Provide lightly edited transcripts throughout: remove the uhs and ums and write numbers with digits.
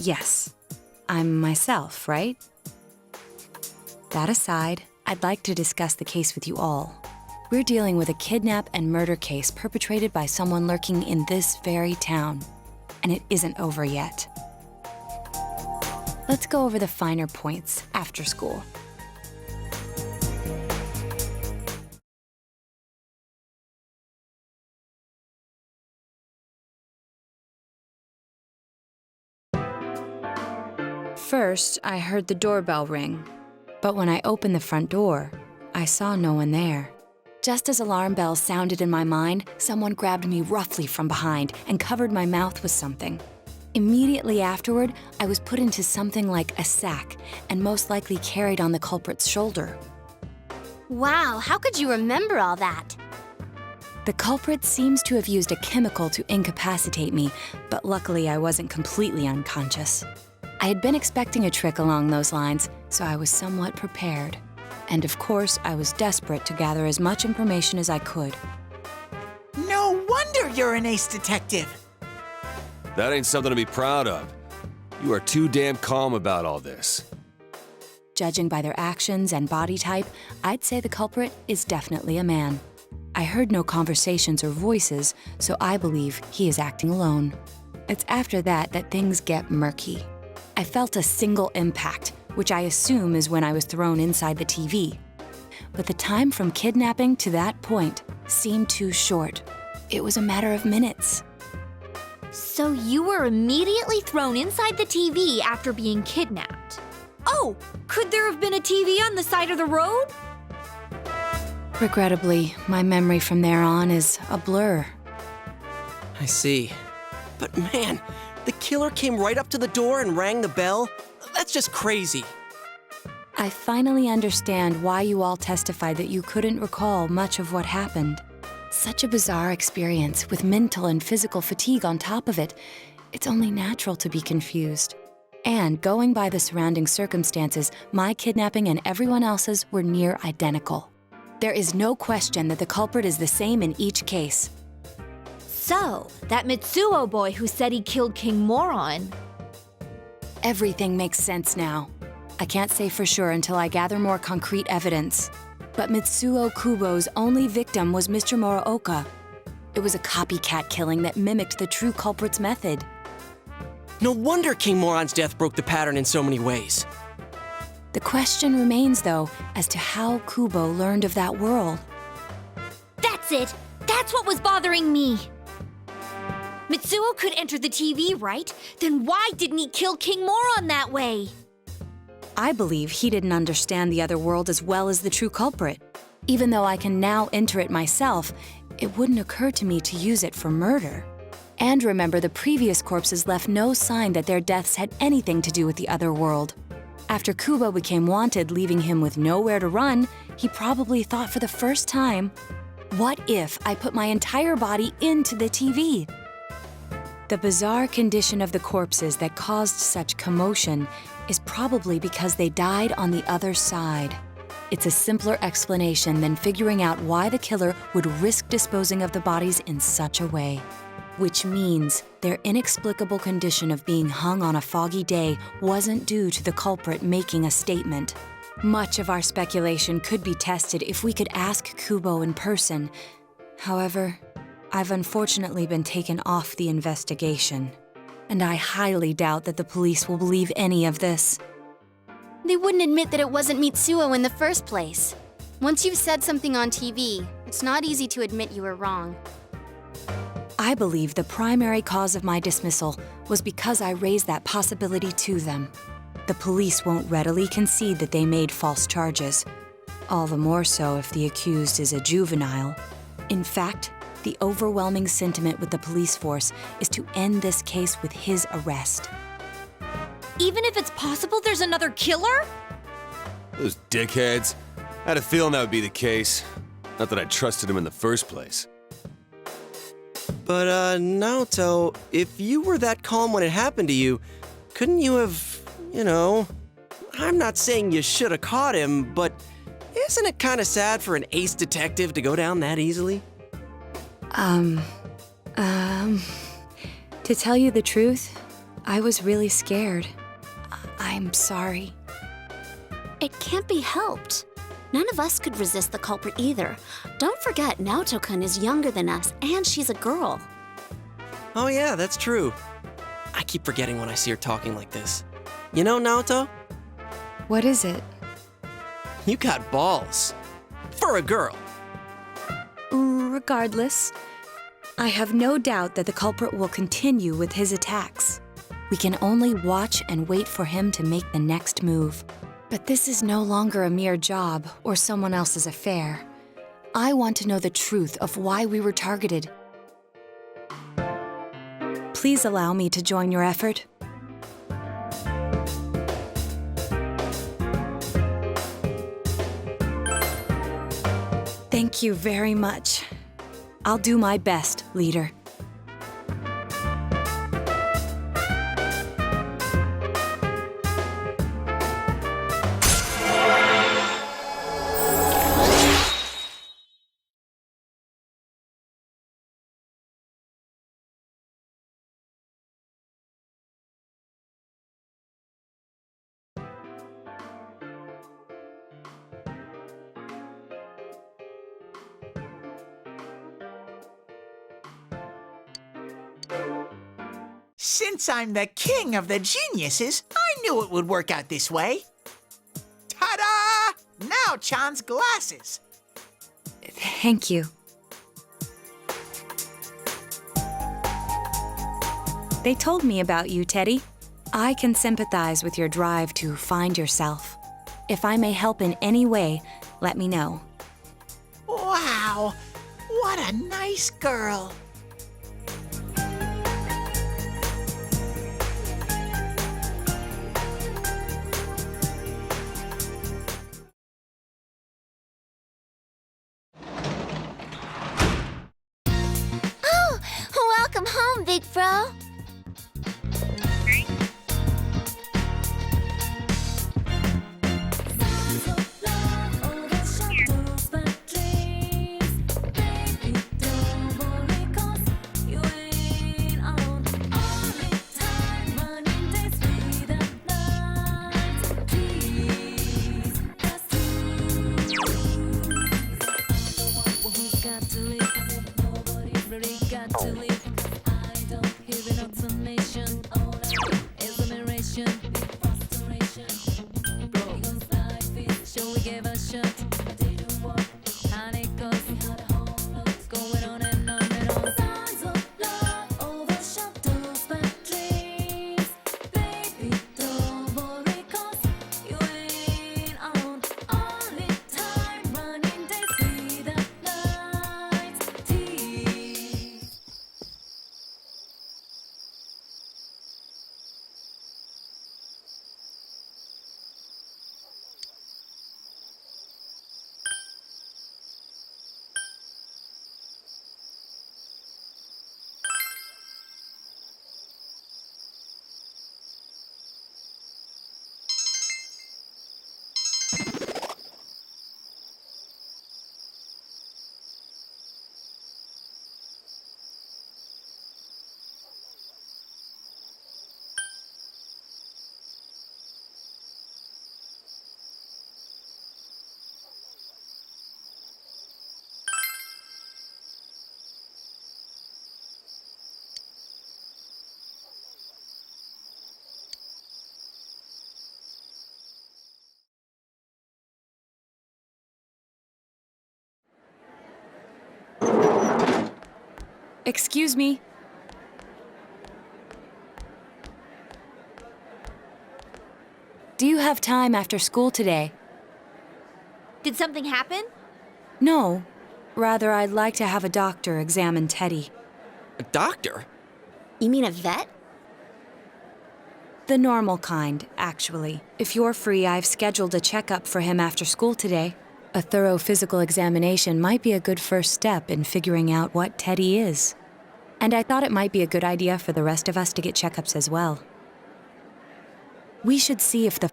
Yes, I'm myself, right? That aside, I'd like to discuss the case with you all. We're dealing with a kidnap and murder case perpetrated by someone lurking in this very town, and it isn't over yet. Let's go over the finer points after school. First, I heard the doorbell ring, but when I opened the front door, I saw no one there. Just as alarm bells sounded in my mind, someone grabbed me roughly from behind and covered my mouth with something. Immediately afterward, I was put into something like a sack and most likely carried on the culprit's shoulder. Wow, how could you remember all that? The culprit seems to have used a chemical to incapacitate me, but luckily I wasn't completely unconscious. I had been expecting a trick along those lines, so I was somewhat prepared. And of course, I was desperate to gather as much information as I could. No wonder you're an ace detective! That ain't something to be proud of. You are too damn calm about all this. Judging by their actions and body type, I'd say the culprit is definitely a man. I heard no conversations or voices, so I believe he is acting alone. It's after that that things get murky. I felt a single impact, which I assume is when I was thrown inside the TV. But the time from kidnapping to that point seemed too short. It was a matter of minutes. So you were immediately thrown inside the TV after being kidnapped. Oh, could there have been a TV on the side of the road? Regrettably, my memory from there on is a blur. I see. But man, the killer came right up to the door and rang the bell? That's just crazy. I finally understand why you all testified that you couldn't recall much of what happened. Such a bizarre experience with mental and physical fatigue on top of it. It's only natural to be confused. And going by the surrounding circumstances, my kidnapping and everyone else's were near identical. There is no question that the culprit is the same in each case. So, that Mitsuo boy who said he killed King Moron. Everything makes sense now. I can't say for sure until I gather more concrete evidence. But Mitsuo Kubo's only victim was Mr. Muraoka. It was a copycat killing that mimicked the true culprit's method. No wonder King Moron's death broke the pattern in so many ways. The question remains, though, as to how Kubo learned of that world. That's it! That's what was bothering me! Mitsuo could enter the TV, right? Then why didn't he kill King Moron that way? I believe he didn't understand the other world as well as the true culprit. Even though I can now enter it myself, it wouldn't occur to me to use it for murder. And remember, the previous corpses left no sign that their deaths had anything to do with the other world. After Kubo became wanted, leaving him with nowhere to run, he probably thought for the first time, what if I put my entire body into the TV? The bizarre condition of the corpses that caused such commotion is probably because they died on the other side. It's a simpler explanation than figuring out why the killer would risk disposing of the bodies in such a way. Which means their inexplicable condition of being hung on a foggy day wasn't due to the culprit making a statement. Much of our speculation could be tested if we could ask Kubo in person. However, I've unfortunately been taken off the investigation, and I highly doubt that the police will believe any of this. They wouldn't admit that it wasn't Mitsuo in the first place. Once you've said something on TV, it's not easy to admit you were wrong. I believe the primary cause of my dismissal was because I raised that possibility to them. The police won't readily concede that they made false charges, all the more so if the accused is a juvenile. In fact, the overwhelming sentiment with the police force is to end this case with his arrest. Even if it's possible there's another killer? Those dickheads. I had a feeling that would be the case. Not that I trusted him in the first place. But, Naoto, if you were that calm when it happened to you, couldn't you have, I'm not saying you should have caught him, but isn't it kind of sad for an ace detective to go down that easily? To tell you the truth, I was really scared. I'm sorry. It can't be helped. None of us could resist the culprit either. Don't forget, Naoto-kun is younger than us, and she's a girl. Oh yeah, that's true. I keep forgetting when I see her talking like this. You know, Naoto, What is it? you got balls. For a girl. Regardless, I have no doubt that the culprit will continue with his attacks. We can only watch and wait for him to make the next move. But this is no longer a mere job or someone else's affair. I want to know the truth of why we were targeted. Please allow me to join your effort. Thank you very much. I'll do my best, leader. Since I'm the king of the geniuses, I knew it would work out this way. Ta-da! Now Chan's glasses. Thank you. They told me about you, Teddy. I can sympathize with your drive to find yourself. If I may help in any way, let me know. Wow, what a nice girl. Welcome home, big bro. Excuse me. Do you have time after school today? Did something happen? No. Rather, I'd like to have a doctor examine Teddy. A doctor? You mean a vet? The normal kind, actually. If you're free, I've scheduled a checkup for him after school today. A thorough physical examination might be a good first step in figuring out what Teddy is. And I thought it might be a good idea for the rest of us to get checkups as well. We should see if the...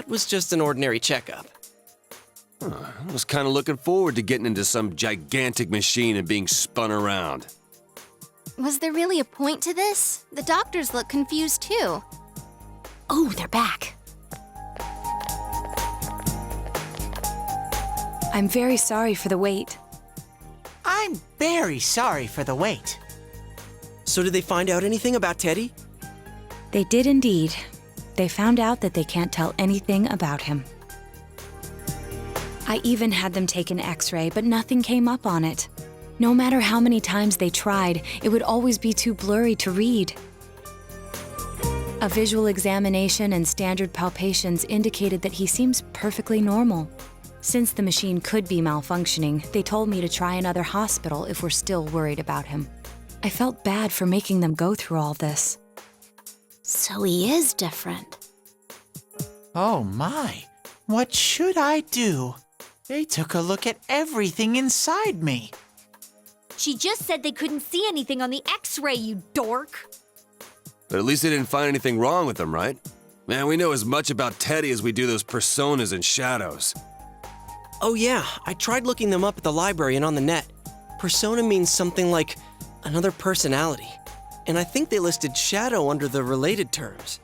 that was just an ordinary checkup. I was kind of looking forward to getting into some gigantic machine and being spun around. Was there really a point to this? The doctors look confused too. Oh, they're back. I'm very sorry for the wait. I'm very sorry for the wait. So did they find out anything about Teddy? They did indeed. They found out that they can't tell anything about him. I even had them take an X-ray, but nothing came up on it. No matter how many times they tried, it would always be too blurry to read. A visual examination and standard palpations indicated that he seems perfectly normal. Since the machine could be malfunctioning, they told me to try another hospital if we're still worried about him. I felt bad for making them go through all this. So he is different. Oh my, what should I do? They took a look at everything inside me. She just said they couldn't see anything on the X-ray, you dork. But at least they didn't find anything wrong with him, right? Man, we know as much about Teddy as we do those personas and shadows. Oh yeah, I tried looking them up at the library and on the net. Persona means something like another personality. And I think they listed shadow under the related terms.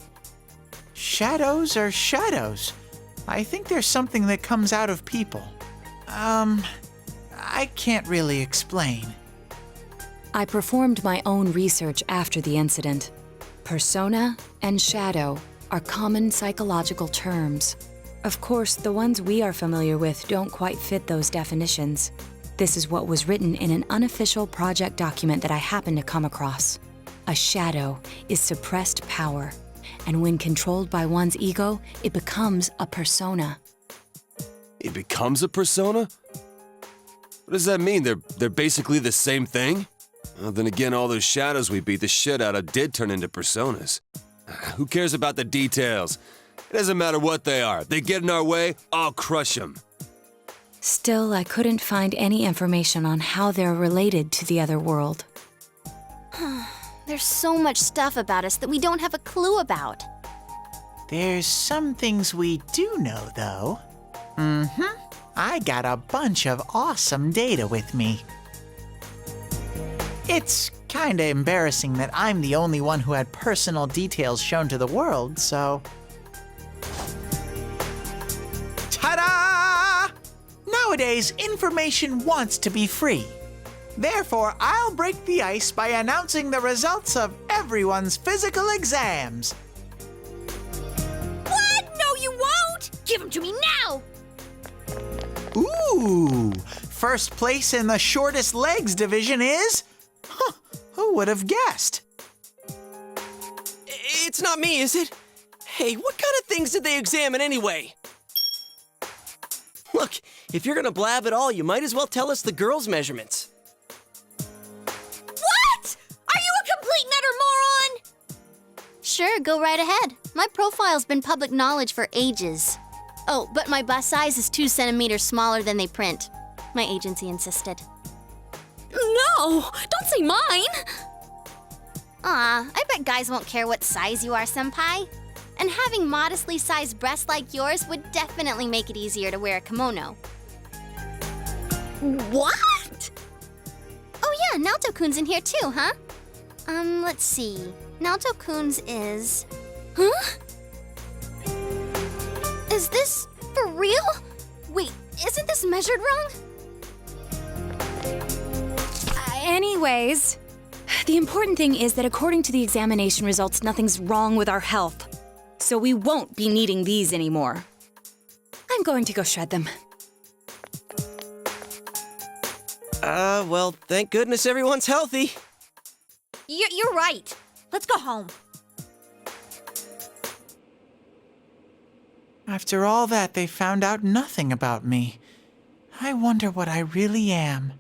Shadows are shadows. I think there's something that comes out of people. I can't really explain. I performed my own research after the incident. Persona and shadow are common psychological terms. Of course, the ones we are familiar with don't quite fit those definitions. This is what was written in an unofficial project document that I happened to come across. A shadow is suppressed power, and when controlled by one's ego, it becomes a persona. He becomes a persona? What does that mean? They're basically the same thing? Well, then again, all those shadows we beat the shit out of did turn into personas. Who cares about the details? It doesn't matter what they are. They get in our way, I'll crush them. Still, I couldn't find any information on how they're related to the other world. There's so much stuff about us that we don't have a clue about. There's some things we do know, though. I got a bunch of awesome data with me. It's kinda embarrassing that I'm the only one who had personal details shown to the world, so... Ta-da! Nowadays, information wants to be free. Therefore, I'll break the ice by announcing the results of everyone's physical exams. What? No, you won't! Give them to me now! Ooh! First place in the shortest legs division is... Huh, who would have guessed? It's not me, is it? Hey, what kind of things did they examine anyway? Look, if you're gonna blab at all, you might as well tell us the girls' measurements. What? Are you a complete nutter moron? Sure, go right ahead. My profile's been public knowledge for ages. Oh, but my bust size is 2 centimeters smaller than they print. My agency insisted. No! Don't say mine! Aw, I bet guys won't care what size you are, senpai. And having modestly sized breasts like yours would definitely make it easier to wear a kimono. What? Oh yeah, Naoto-kun's in here too, huh? Let's see. Naoto-kun's is... Huh? Is this for real? Wait, isn't this measured wrong? Anyways, the important thing is that according to the examination results, nothing's wrong with our health. So we won't be needing these anymore. I'm going to go shred them. Well, thank goodness everyone's healthy. You're right. Let's go home. After all that, they found out nothing about me. I wonder what I really am.